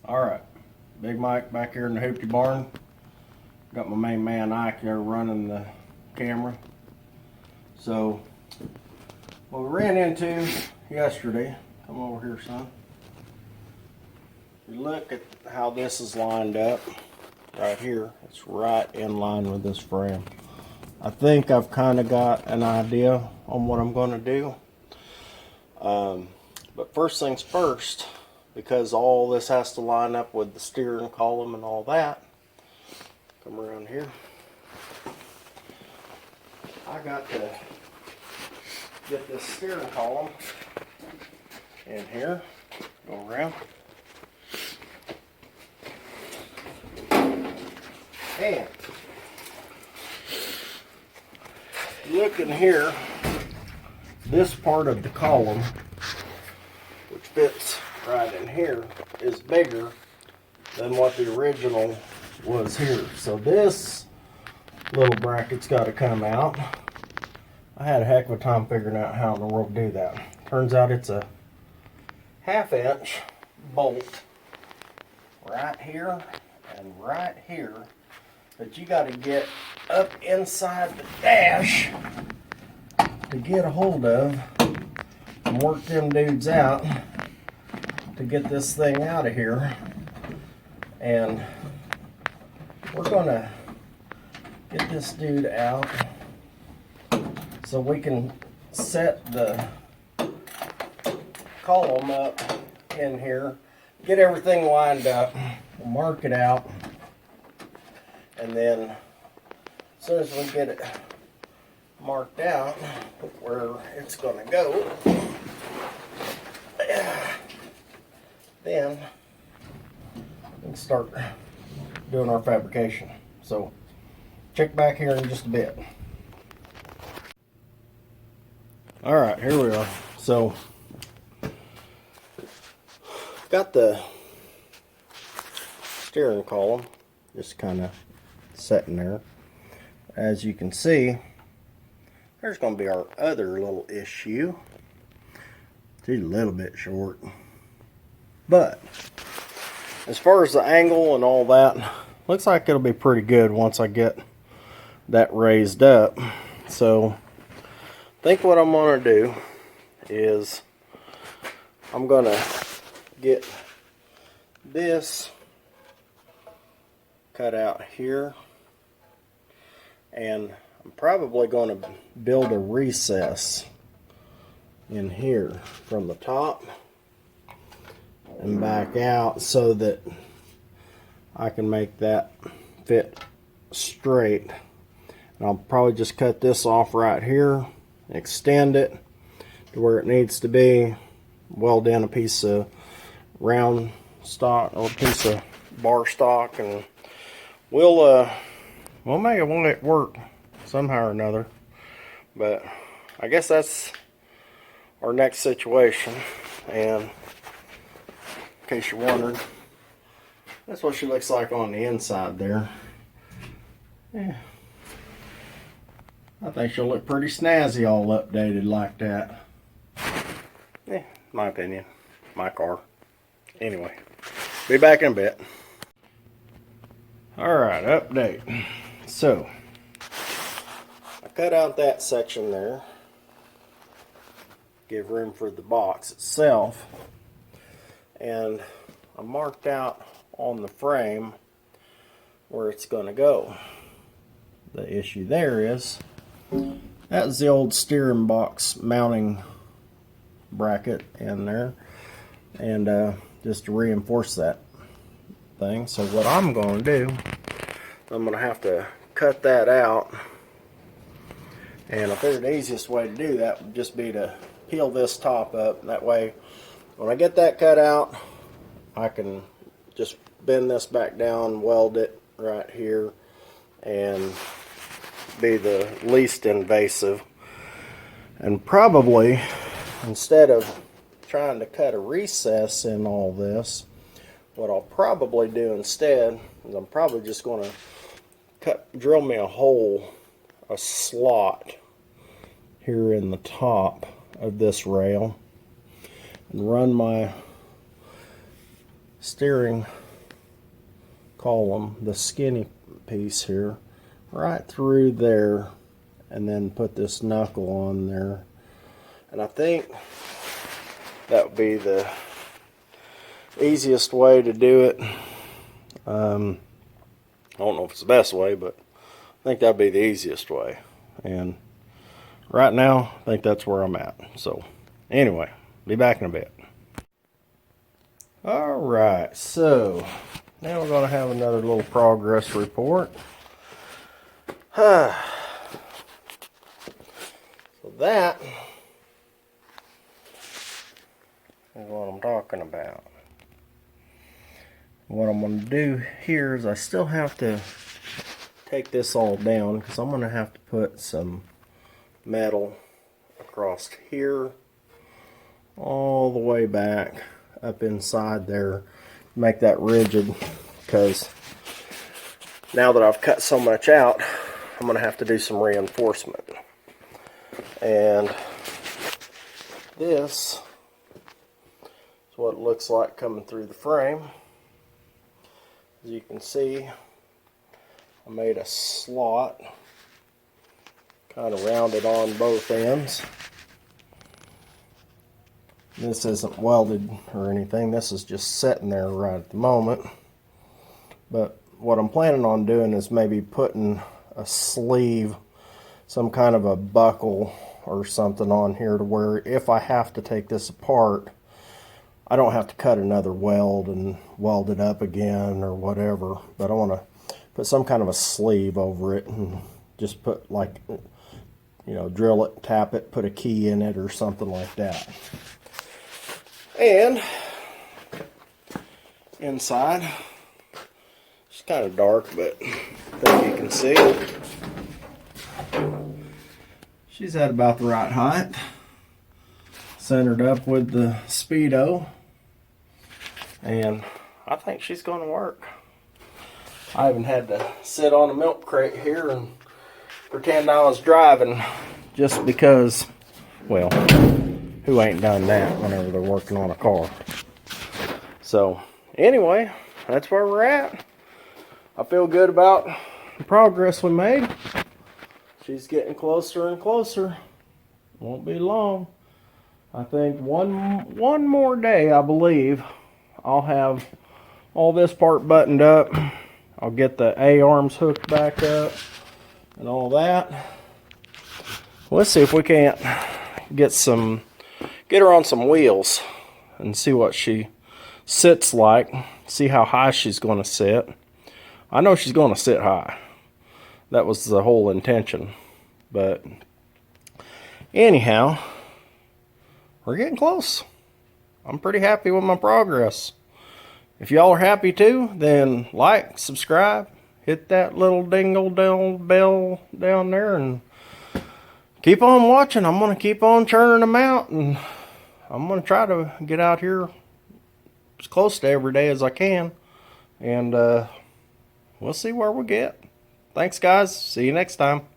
Alright, Big Mike back here in the Hoopty barn. Got my main man Ike there running the camera. So, what we ran into yesterday, come over here son. You look at how this is lined up right here. It's right in line with this frame. I think I've kind of got an idea on what I'm going to do. But first things first, because all this has to line up with the steering column and all that, come around here. I got to get this steering column in here, go around. And look in here, this part of the column, which fits right in here, is bigger than what the original was here. So this little bracket's got to come out. I had a heck of a time figuring out how in the world to do that. Turns out it's a 1/2 inch bolt right here and right here that you got to get up inside the dash to get a hold of and work them dudes out to get this thing out of here. And we're gonna get this dude out so we can set the column up in here, get everything lined up, mark it out, and then as soon as we get it marked out where it's gonna go, then we can start doing our fabrication. So check back here in just a bit. Alright, here we are. So got the steering column just kind of sitting there. As you can see, there's going to be our other little issue. It's a little bit short, but as far as the angle and all that, looks like it'll be pretty good once I get that raised up. So I think what I'm going to do is I'm going to get this cut out here, and I'm probably going to build a recess in here from the top and back out so that I can make that fit straight. And I'll probably just cut this off right here, extend it to where it needs to be, weld in a piece of round stock or a piece of bar stock, and we'll make it work somehow or another. But I guess that's our next situation. And in case you're wondering, that's what she looks like on the inside there. Yeah, I think she'll look pretty snazzy all updated like that. Yeah, my opinion, my car. Anyway, be back in a bit. Alright, update. So I cut out that section there, give room for the box itself, and I marked out on the frame where it's going to go. The issue there is that's the old steering box mounting bracket in there, and just to reinforce that thing. So what I'm going to do, I'm going to have to cut that out, and I figured the easiest way to do that would just be to peel this top up. That way when I get that cut out, I can just bend this back down, weld it right here, and be the least invasive. And probably instead of trying to cut a recess in all this, what I'll probably do instead is I'm probably just going to drill me a hole, a slot here in the top of this rail, and run my steering column, the skinny piece here, right through there, and then put this knuckle on there. And I think that would be the easiest way to do it. I don't know if it's the best way, but I think that'd be the easiest way. And right now, I think that's where I'm at. So anyway, be back in a bit. All right, so now we're going to have another little progress report. So that is what I'm talking about. What I'm going to do here is I still have to take this all down because I'm going to have to put some metal across here all the way back up inside there, make that rigid, because now that I've cut so much out, I'm going to have to do some reinforcement. And this is what it looks like coming through the frame. As you can see, I made a slot, kind of rounded on both ends. This isn't welded or anything, this is just sitting there right at the moment. But what I'm planning on doing is maybe putting a sleeve, some kind of a buckle or something on here, to where if I have to take this apart, I don't have to cut another weld and weld it up again or whatever. But I want to put some kind of a sleeve over it and just put, like, you know, drill it, tap it, put a key in it or something like that. And inside, it's kind of dark, but I think you can see. She's at about the right height, centered up with the Speedo, and I think she's going to work. I even had to sit on a milk crate here and pretend I was driving, just because, well, who ain't done that whenever they're working on a car? So anyway, that's where we're at. I feel good about the progress we made. She's getting closer and closer. Won't be long. I think one more day, I believe, I'll have all this part buttoned up. I'll get the A-arms hooked back up and all that. Let's see if we can't get her on some wheels and see what she sits like. See how high she's going to sit. I know she's going to sit high. That was the whole intention. But anyhow, we're getting close. I'm pretty happy with my progress. If y'all are happy too, then like, subscribe, hit that little dingle bell down there, and keep on watching. I'm going to keep on churning them out, and I'm going to try to get out here as close to every day as I can. And we'll see where we get. Thanks, guys. See you next time.